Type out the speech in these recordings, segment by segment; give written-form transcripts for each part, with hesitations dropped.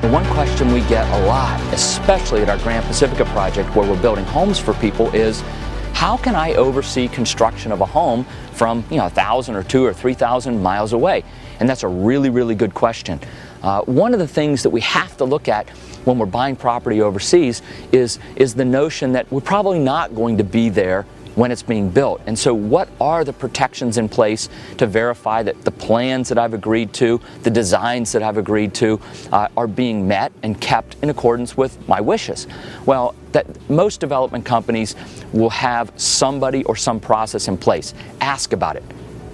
The one question we get a lot, especially at our Grand Pacifica project where we're building homes for people, is how can I oversee construction of a home from 1,000 or 2,000 or 3,000 miles away? And that's a really, really good question. One of the things that we have to look at when we're buying property overseas is the notion that we're probably not going to be there when it's being built. And so what are the protections in place to verify that the plans that I've agreed to, the designs that I've agreed to, are being met and kept in accordance with my wishes? Well, most development companies will have somebody or some process in place. Ask about it.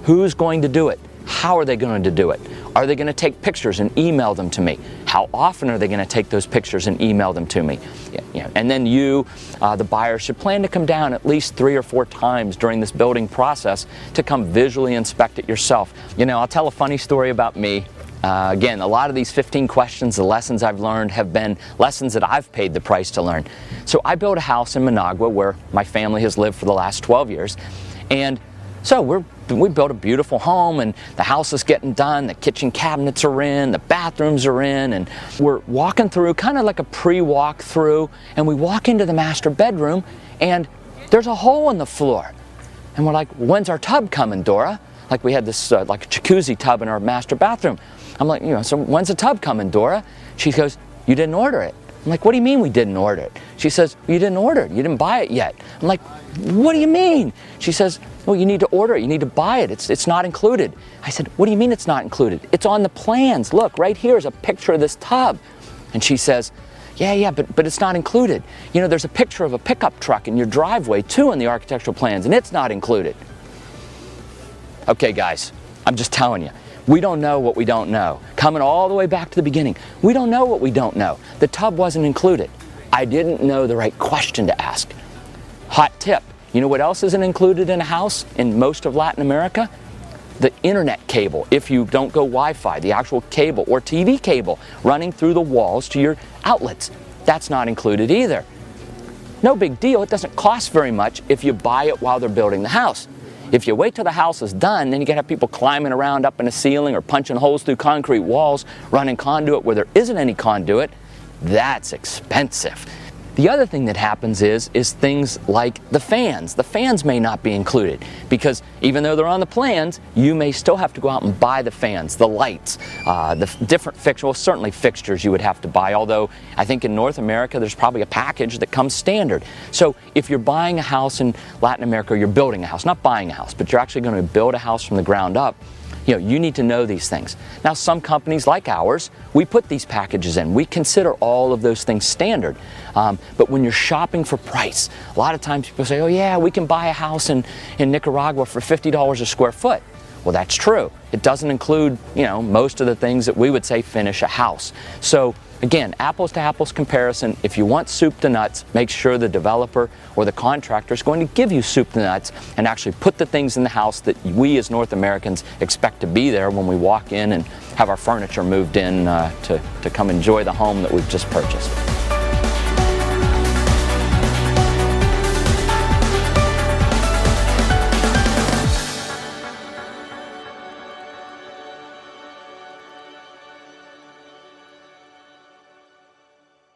Who's going to do it? How are they going to do it? Are they going to take pictures and email them to me? How often are they going to take those pictures and email them to me? And then you, the buyer, should plan to come down at least 3 or 4 times during this building process to come visually inspect it yourself. I'll tell a funny story about me. Again, a lot of these 15 questions, the lessons I've learned, have been lessons that I've paid the price to learn. So I built a house in Managua where my family has lived for the last 12 years. And so we built a beautiful home, and the house is getting done, the kitchen cabinets are in, the bathrooms are in, and we're walking through, kind of like a pre-walk through, and we walk into the master bedroom, and there's a hole in the floor. And we're like, when's our tub coming, Dora? Like we had this like a jacuzzi tub in our master bathroom. I'm like, so when's the tub coming, Dora? She goes, you didn't order it. I'm like, what do you mean we didn't order it? She says, well, you didn't order it. You didn't buy it yet. I'm like, what do you mean? She says, well, you need to order it. You need to buy it. It's not included. I said, what do you mean it's not included? It's on the plans. Look, right here is a picture of this tub. And she says, yeah, but it's not included. There's a picture of a pickup truck in your driveway too in the architectural plans, and it's not included. Okay, guys, I'm just telling you. We don't know what we don't know. Coming all the way back to the beginning, we don't know what we don't know. The tub wasn't included. I didn't know the right question to ask. Hot tip, you know what else isn't included in a house in most of Latin America? The internet cable, if you don't go Wi-Fi, the actual cable or TV cable running through the walls to your outlets. That's not included either. No big deal, it doesn't cost very much if you buy it while they're building the house. If you wait till the house is done, then you gotta have people climbing around up in the ceiling or punching holes through concrete walls, running conduit where there isn't any conduit. That's expensive. The other thing that happens is things like the fans. The fans may not be included because even though they're on the plans, you may still have to go out and buy the fans, the lights, the different fixtures. Well, certainly fixtures you would have to buy, although I think in North America there's probably a package that comes standard. So if you're buying a house in Latin America, or you're building a house, not buying a house, but you're actually going to build a house from the ground up, you need to know these things. Now, some companies like ours, we put these packages in. We consider all of those things standard. But when you're shopping for price, a lot of times people say, oh yeah, we can buy a house in Nicaragua for $50 a square foot. Well, that's true. It doesn't include, most of the things that we would say finish a house. So again, apples to apples comparison. If you want soup to nuts, make sure the developer or the contractor is going to give you soup to nuts and actually put the things in the house that we as North Americans expect to be there when we walk in and have our furniture moved in to come enjoy the home that we've just purchased.